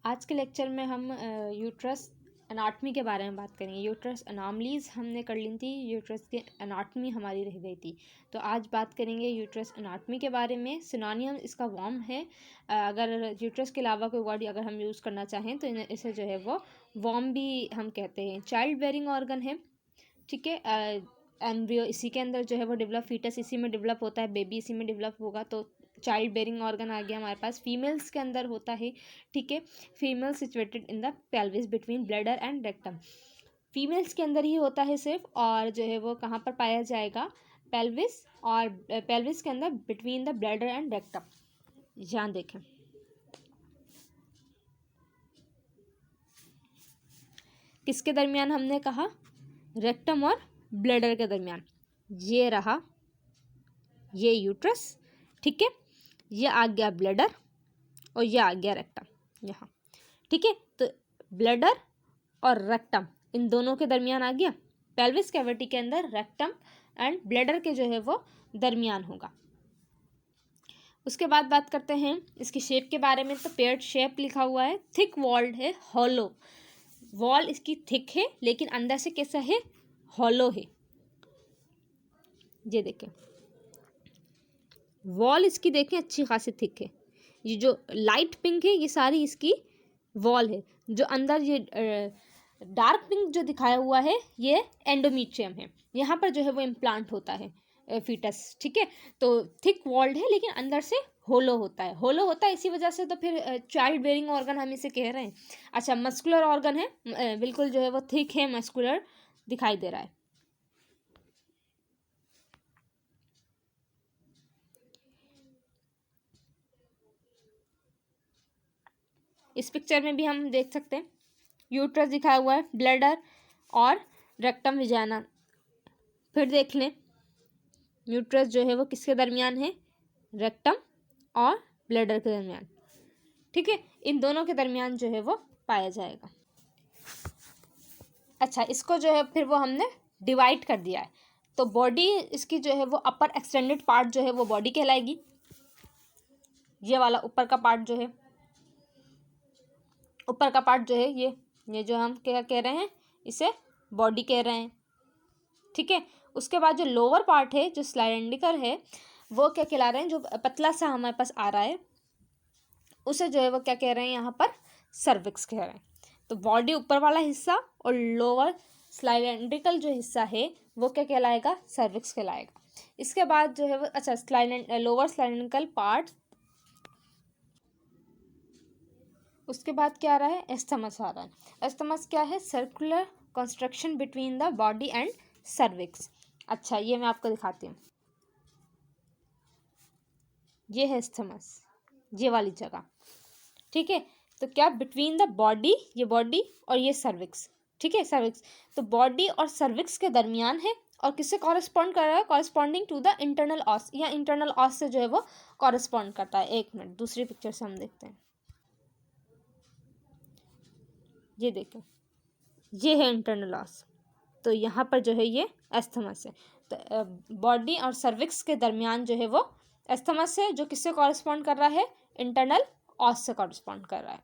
आज के लेक्चर में हम यूट्रस एनाटमी के बारे में बात करेंगे। यूट्रस अनॉमलीज हमने कर ली थी, यूट्रस की एनाटमी हमारी रह गई थी। तो आज बात करेंगे यूट्रस एनाटमी के बारे में। सिनोनियम इसका वॉर्म है। अगर यूट्रस के अलावा कोई वर्ड अगर हम यूज़ करना चाहें तो इसे जो है वो वॉर्म भी हम कहते हैं। चाइल्ड बेयरिंग ऑर्गन है, ठीक है। एम्ब्रियो इसी के अंदर जो है वो डेवलप, फीटस इसी में डेवलप होता है, बेबी इसी में डेवलप होगा। तो चाइल्ड बेयरिंग ऑर्गन आ गया हमारे पास। फीमेल्स के अंदर होता है, ठीक है। Female situated in the pelvis between bladder and rectum. Females के अंदर ही होता है सिर्फ, और जो है वो कहाँ पर पाया जाएगा? पेल्विस, और पेल्विस के अंदर between the bladder and rectum. यहाँ देखें, किसके दरमियान हमने कहा? रेक्टम और ब्लैडर के दरमियान। ये रहा ये यूट्रस, ठीक है। ये आ गया ब्लैडर और ये आ गया रेक्टम यहाँ, ठीक है। तो ब्लैडर और रेक्टम इन दोनों के दरमियान आ गया। पेल्विस कैविटी के अंदर रेक्टम एंड ब्लैडर के जो है वो दरमियान होगा। उसके बाद बात करते हैं इसकी शेप के बारे में। तो पेयर्ड शेप लिखा हुआ है, थिक वॉल्ड है, हॉलो। वॉल इसकी थिक है लेकिन अंदर से कैसा है? हॉलो है। ये देखें, वॉल इसकी देखें अच्छी खासी थिक है। ये जो लाइट पिंक है ये सारी इसकी वॉल है। जो अंदर ये डार्क पिंक जो दिखाया हुआ है ये एंडोमीट्रियम है। यहाँ पर जो है वो इम्प्लांट होता है फीटस, ठीक है। तो थिक वॉल्ड है लेकिन अंदर से होलो होता है। होलो होता है इसी वजह से तो फिर चाइल्ड बेयरिंग ऑर्गन हम इसे कह रहे हैं। अच्छा, मस्कुलर ऑर्गन है, बिल्कुल जो है वो थिक है, मस्कुलर दिखाई दे रहा है। इस पिक्चर में भी हम देख सकते हैं यूट्रस दिखाया हुआ है, ब्लैडर और रेक्टम विजाना। फिर देख लें यूट्रस जो है वो किसके दरमियान है? रेक्टम और ब्लैडर के दरमियान, ठीक है। इन दोनों के दरमियान जो है वो पाया जाएगा। अच्छा, इसको जो है फिर वो हमने डिवाइड कर दिया है। तो बॉडी इसकी जो है वो अपर एक्सटेंडेड पार्ट जो है वो बॉडी कहलाएगी। ये वाला ऊपर का पार्ट जो है, ऊपर का पार्ट जो है ये जो हम क्या कह रहे हैं, इसे बॉडी कह रहे हैं, ठीक है। उसके बाद जो लोअर पार्ट है जो स्लाइडेंडिकल है वो क्या कहला रहे हैं? जो पतला सा हमारे पास आ रहा है उसे जो है वो क्या कह रहे हैं? यहाँ पर सर्विक्स कह रहे हैं। तो बॉडी ऊपर वाला हिस्सा और लोअर स्लाइडेंडिकल जो हिस्सा है वो क्या कहलाएगा? सर्विक्स कहलाएगा। इसके बाद जो है वो अच्छा लोअर स्लाइडेंडिकल पार्ट। उसके बाद क्या आ रहा है? एस्थमस आ रहा है। एस्थमस क्या है? Circular construction between the body and cervix. अच्छा, ये मैं आपको दिखाती हूँ। ये है एस्थमस, ये वाली जगह, ठीक है। तो क्या बिटवीन द बॉडी, ये बॉडी और ये सर्विक्स, ठीक है, सर्विक्स। तो बॉडी और सर्विक्स के दरमियान है और किससे कॉरेस्पॉन्ड कर रहा है? Corresponding to the internal os, या इंटरनल ऑस से जो है वो कॉरेस्पॉन्ड करता है। एक मिनट, दूसरी पिक्चर से हम देखते हैं। ये देखें, ये है इंटरनल ऑस। तो यहाँ पर जो है ये एस्थमस है। तो बॉडी और सर्विक्स के दरमियान जो है वो एस्थमस है, जो किससे कॉरेस्पॉन्ड कर रहा है? इंटरनल ऑस से कॉरेस्पॉन्ड कर रहा है।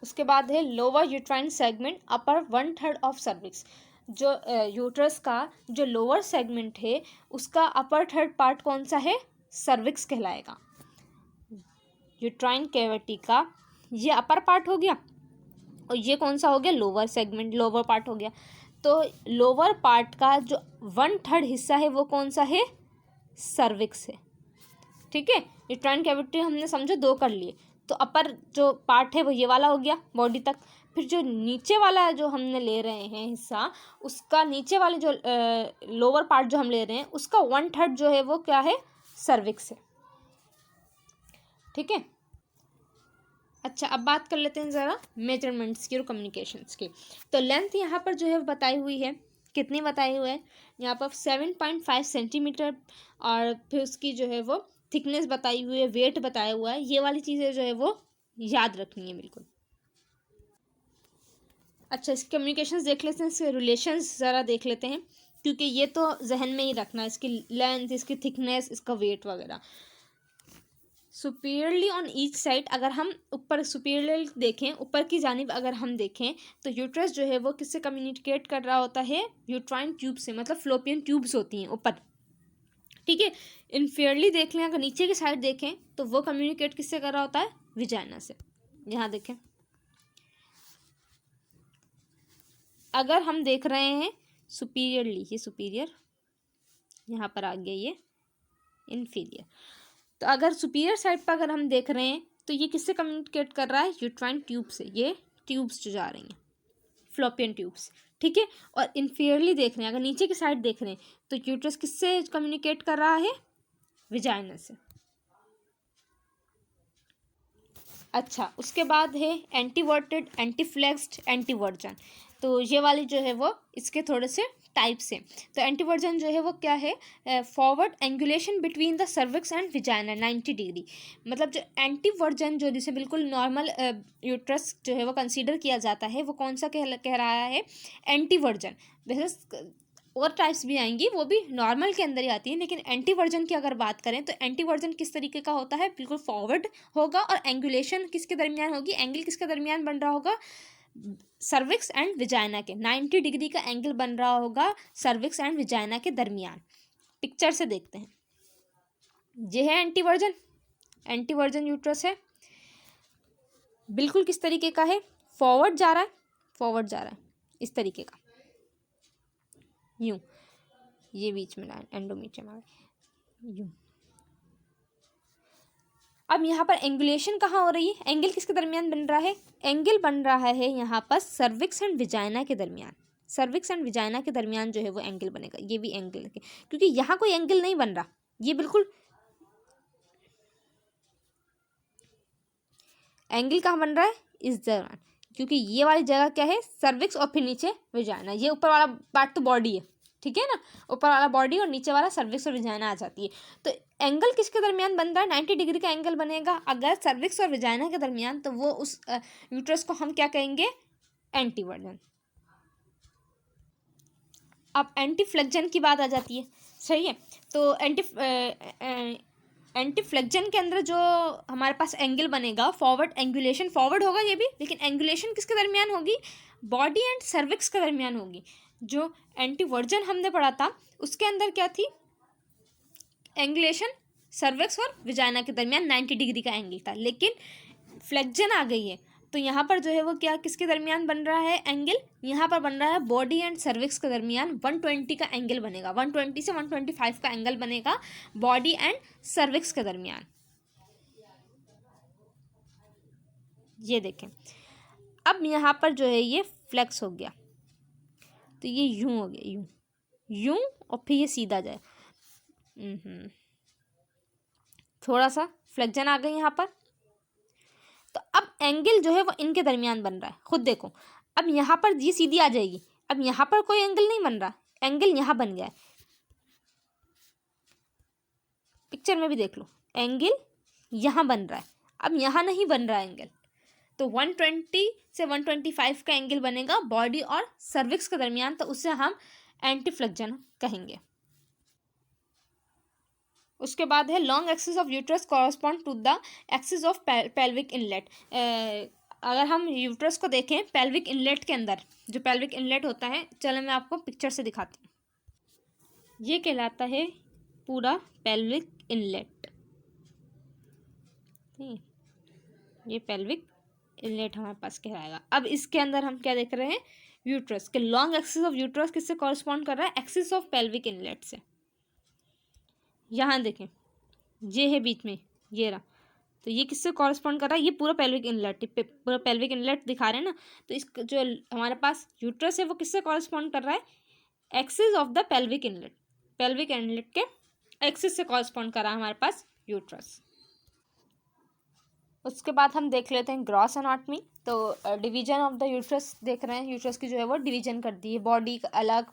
उसके बाद है lower uterine segment, upper 1/3 of cervix. जो यूट्रस का जो लोअर सेगमेंट है उसका अपर थर्ड पार्ट कौन सा है? सर्विक्स कहलाएगा। यूट्राइन कैविटी का ये अपर पार्ट हो गया और ये कौन सा हो गया? लोअर सेगमेंट, लोअर पार्ट हो गया। तो लोअर पार्ट का जो 1/3 हिस्सा है वो कौन सा है? सर्विक्स है, ठीक है। यूट्राइन कैविटी हमने समझो 2 कर लिए। तो अपर जो पार्ट है वो ये वाला हो गया बॉडी तक। फिर जो नीचे वाला जो हमने ले रहे हैं हिस्सा, उसका नीचे वाले जो लोअर पार्ट जो हम ले रहे हैं उसका 1/3 जो है वो क्या है? सर्विक्स है, ठीक है। अच्छा, अब बात कर लेते हैं ज़रा मेजरमेंट्स की और कम्युनिकेशंस की। तो लेंथ यहाँ पर जो है बताई हुई है, कितनी बताई हुई है? यहाँ पर 7.5 सेंटीमीटर। और फिर उसकी जो है वो थिकनेस बताई हुई है, वेट बताया हुआ है। ये वाली चीज़ें जो है वो याद रखनी है बिल्कुल। अच्छा, इसके कम्युनिकेशंस देख लेते हैं, इसके रिलेशंस ज़रा देख लेते हैं, क्योंकि ये तो जहन में ही रखना है, इसकी लेंथ, इसकी थिकनेस, इसका वेट वगैरह। सुपीरियरली ऑन ईच साइड, अगर हम ऊपर सुपीरियरली देखें, ऊपर की जानिब अगर हम देखें तो यूट्रस जो है वो किससे कम्युनिकेट कर रहा होता है, यूट्राइन ट्यूब से, मतलब फ्लोपियन ट्यूब्स होती हैं ऊपर, ठीक है। इनफीरियरली देख लें, अगर नीचे की साइड देखें तो वो कम्युनिकेट किससे कर रहा होता है, विजाइना से। यहाँ देखें, अगर हम देख रहे हैं सुपीरियरली, ये सुपीरियर, यहाँ पर आ गया ये इन्फीरियर, तो अगर सुपीरियर साइड पर अगर हम देख रहे हैं तो ये किससे कम्युनिकेट कर रहा है, यूट्राइन ट्यूब से, ये ट्यूब्स जो जा रही हैं फ्लोपियन ट्यूब्स, ठीक है। और इन्फीरियरली देख रहे हैं, अगर नीचे की साइड देख रहे हैं तो यूट्रस किससे कम्युनिकेट कर रहा है, विजाइना से। अच्छा, उसके बाद है एंटीवर्टेड, एंटीफ्लेक्स्ड, एंटीवर्जन। तो ये वाली जो है वो इसके थोड़े से टाइप्स हैं। तो एंटीवर्जन जो है वो क्या है, forward angulation between the cervix and vagina 90 degree. मतलब जो एंटीवर्जन जो जिसे बिल्कुल नॉर्मल यूट्रस जो है वो कंसीडर किया जाता है, वो कौन सा कह रहा है, एंटीवर्जन। वैसे और टाइप्स भी आएंगी, वो भी नॉर्मल के अंदर ही आती है, लेकिन एंटीवर्जन की अगर बात करें तो एंटीवर्जन किस तरीके का होता है, बिल्कुल फॉरवर्ड होगा, और एंगुलेशन किसके दरमियान होगी, एंगल किसके दरमियान बन रहा होगा, सर्विक्स एंड विजाइना के 90 डिग्री का एंगल बन रहा होगा सर्विक्स एंड विजाइना के दरमियान। पिक्चर से देखते हैं, ये है एंटीवर्जन, एंटीवर्जन यूट्रस है, बिल्कुल किस तरीके का है, फॉरवर्ड जा रहा है, फॉरवर्ड जा रहा है इस तरीके का, यूं, ये बीच में एंडोमीट्रियम आ यूं। अब यहाँ पर एंगुलेशन कहाँ हो रही है, एंगल किसके दरमियान बन रहा है, एंगल बन रहा है यहाँ पर सर्विक्स एंड विजाइना के दरमियान, सर्विक्स एंड विजाइना के दरमियान जो है वो एंगल बनेगा, ये भी एंगल है, क्योंकि यहाँ कोई एंगल नहीं बन रहा, ये बिल्कुल एंगल कहाँ बन रहा है, इस दौरान, क्योंकि ये वाली जगह क्या है, सर्विक्स, और फिर नीचे विजाइना, ये ऊपर वाला पार्ट तो बॉडी है, ठीक है ना, यूपर वाला बॉडी और नीचे वाला सर्विक्स और विजाइना आ जाती है। तो एंगल किसके दरमियान बन रहा है, 90 डिग्री का एंगल बनेगा अगर सर्विक्स और विजाइना के दरमियान, तो वो उस यूट्रस को हम क्या कहेंगे, एंटीवर्जन। अब एंटीफ्लेक्जन की बात आ जाती है, सही है। तो एंटीफ्लेक्जन के अंदर जो हमारे पास एंगल बनेगा, फॉरवर्ड एंगुलेशन, फॉरवर्ड होगा ये भी, लेकिन एंगुलेशन किसके दरमियान होगी, बॉडी एंड सर्विक्स के दरमियान होगी। जो एंटीवर्जन हमने पढ़ा था उसके अंदर क्या थी, एंगुलेशन सर्विक्स और विजाइना के दरमियान 90 डिग्री का एंगल था, लेकिन फ्लेक्जन आ गई है तो यहाँ पर जो है वो क्या किसके दरमियान बन रहा है एंगल, यहाँ पर बन रहा है बॉडी एंड सर्विक्स के दरमियान 120 का एंगल बनेगा, 120 से 125 का एंगल बनेगा बॉडी एंड सर्विक्स के दरमियान। ये देखें, अब यहाँ पर जो है ये फ्लेक्स हो गया, तो ये यूं हो गया, यूं यूं, और फिर ये सीधा जाए, थोड़ा सा फ्लेक्जन आ गई यहाँ पर। तो अब एंगल जो है वो इनके दरमियान बन रहा है, खुद देखो, अब यहाँ पर ये सीधी आ जाएगी, अब यहाँ पर कोई एंगल नहीं बन रहा, एंगल यहाँ बन गया है, पिक्चर में भी देख लो, एंगल यहाँ बन रहा है, अब यहाँ नहीं बन रहा एंगल, तो 120 से 125 का एंगल बनेगा बॉडी और सर्विक्स के दरमियान, तो उसे हम एंटीफ्लेक्जन कहेंगे। उसके बाद है long axis of uterus correspond to the axis of pelvic inlet. अगर हम यूट्रस को देखें पेल्विक इनलेट के अंदर, जो पेल्विक इनलेट होता है, चलो मैं आपको पिक्चर से दिखाती हूँ, ये कहलाता है पूरा पेल्विक इनलेट, ये पेल्विक इनलेट हमारे पास कहलाएगा। अब इसके अंदर हम क्या देख रहे हैं, यूट्रस के लॉन्ग एक्सिस ऑफ यूट्रस किससे कॉरस्पॉन्ड कर रहा है, एक्सिस ऑफ पेल्विक इनलेट से। यहाँ देखें, ये है बीच में, ये रहा, तो ये किससे कॉरस्पॉन्ड कर रहा है, ये पूरा पेल्विक इनलेट, पूरा पेल्विक इनलेट दिखा रहे हैं ना, तो इस जो हमारे पास यूट्रस है वो किससे कॉरस्पॉन्ड कर रहा है, axis of the pelvic inlet, pelvic inlet के एक्सिस से कॉरस्पॉन्ड कर रहा है हमारे पास यूट्रस। उसके बाद हम देख लेते हैं ग्रॉस एनाटॉमी। तो डिवीजन ऑफ द यूट्रस देख रहे हैं, यूट्रस की जो है वो डिवीजन कर दी है, बॉडी अलग,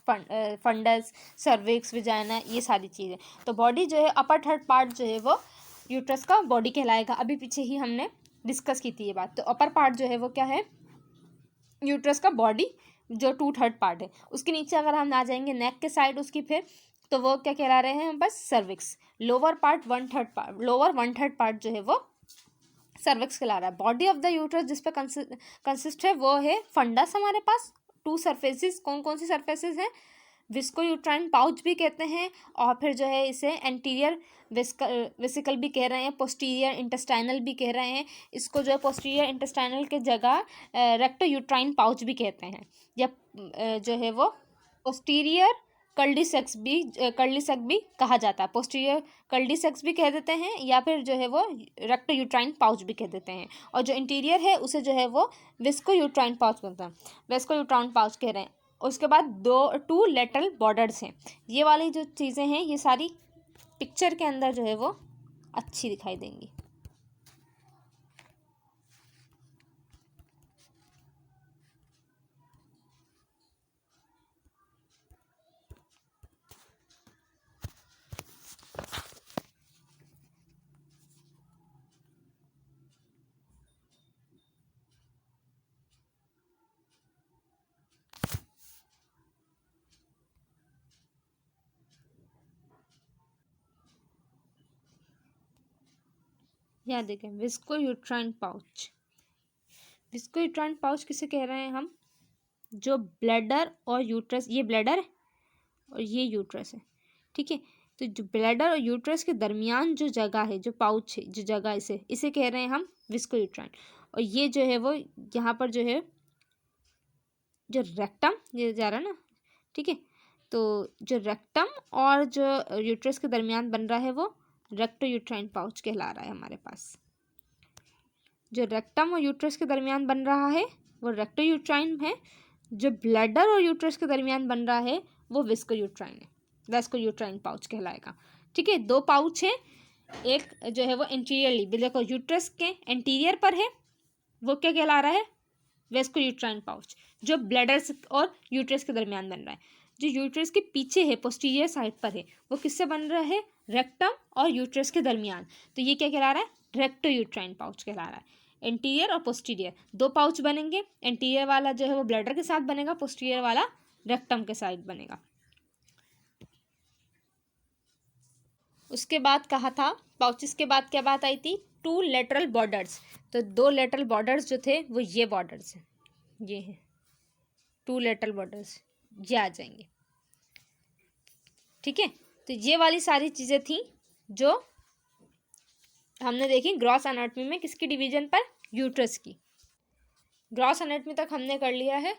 फंडस, सर्विक्स, विजाइना, ये सारी चीज़ें। तो बॉडी जो है अपर थर्ड पार्ट जो है वो यूट्रस का बॉडी कहलाएगा, अभी पीछे ही हमने डिस्कस की थी ये बात। तो अपर पार्ट जो है वो क्या है, यूट्रस का बॉडी जो 2/3 पार्ट है। उसके नीचे अगर हम आ जाएंगे नेक के साइड उसकी, फिर तो वो क्या कहला रहे हैं, बस cervix. Lower part 1/3 part, lower 1/3 part जो है वो सर्विक्स कहला रहा है। बॉडी ऑफ द यूट्रस जिस पे कंसिस्ट है वो है फंडस हमारे पास। 2 सरफेसेस, कौन कौन सी सरफेसेस हैं, विस्को यूट्राइन पाउच भी कहते हैं, और फिर जो है इसे एंटीरियर वेसिकल भी कह रहे हैं, पोस्टीरियर इंटेस्टाइनल भी कह रहे हैं, इसको जो है पोस्टीरियर इंटेस्टाइनल के जगह रेक्टो यूट्राइन पाउच भी कहते हैं, या जो है वो पोस्टीरियर कल्डिसेक्स भी कहा जाता है। पोस्टीरियर कल्डिसेक्स भी कह देते हैं, या फिर जो है वो रेक्टो यूट्राइन पाउच भी कह देते हैं, और जो इंटीरियर है उसे जो है वो विस्को यूट्राइन पाउच कहते हैं, विस्को यूट्राइन पाउच कह रहे हैं। उसके बाद 2 लेटरल बॉर्डर्स हैं। ये वाली जो चीज़ें हैं ये सारी पिक्चर के अंदर जो है वो अच्छी दिखाई देंगी। यहाँ देखें visco uterine pouch. Visco uterine pouch किसे कह रहे हैं हम, जो ब्लैडर और यूट्रस, ये ब्लैडर है और ये यूट्रस है, ठीक है। तो जो ब्लैडर और यूट्रस के दरमियान जो जगह है, जो पाउच है, जो जगह इसे कह रहे हैं हम विस्को यूट्राइन। और ये जो है वो यहाँ पर जो है जो रेक्टम ये जा रहा है ना, ठीक है। तो जो रेक्टम और जो यूट्रस के दरमियान बन रहा है वो रेक्टो यूट्राइन पाउच कहला रहा है हमारे पास। जो रेक्टम और यूट्रस के दरमियान बन रहा है वो रेक्टो यूट्राइन है, जो ब्लैडर और यूट्रस के दरमियान बन रहा है वो विस्को यूट्राइन है, विस्को यूट्राइन पाउच कहलाएगा, ठीक है। 2 पाउच है, एक जो है वो इंटीरियरली, देखो यूट्रस के एंटीरियर पर है, वो क्या कहला रहा है, विस्को यूट्राइन पाउच। जो ब्लैडर और यूट्रस के दरमियान बन रहा है, जो यूट्रस के पीछे है, पोस्टीरियर साइड पर है, वो किससे बन रहा है, रेक्टम और यूट्रस के दरमियान, तो ये क्या कहला रहा है, रेक्टो यूट्राइन पाउच कहला रहा है। इंटीरियर और पोस्टीरियर 2 पाउच बनेंगे, इंटीरियर वाला जो है वो ब्लैडर के साथ बनेगा, पोस्टीरियर वाला रेक्टम के साइड बनेगा। उसके बाद कहा था पाउचेस के बाद क्या बात आई थी, 2 लेटरल बॉर्डर्स। तो 2 लेटरल बॉर्डर्स जो थे वो ये बॉर्डर्स हैं, ये हैं 2 लेटरल बॉर्डर्स, ये आ जाएंगे, ठीक है। तो ये वाली सारी चीज़ें थी जो हमने देखी ग्रॉस एनाटॉमी में, किसकी डिवीजन पर, यूट्रस की। ग्रॉस एनाटॉमी तक हमने कर लिया है।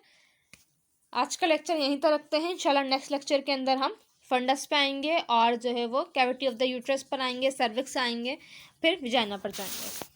आज का लेक्चर यहीं तक रखते हैं। इंशाल्लाह नेक्स्ट लेक्चर के अंदर हम फंडस पे आएंगे, और जो है वो कैविटी ऑफ द यूट्रस पर आएंगे, सर्विक्स आएंगे, फिर विजाइना पर जाएंगे।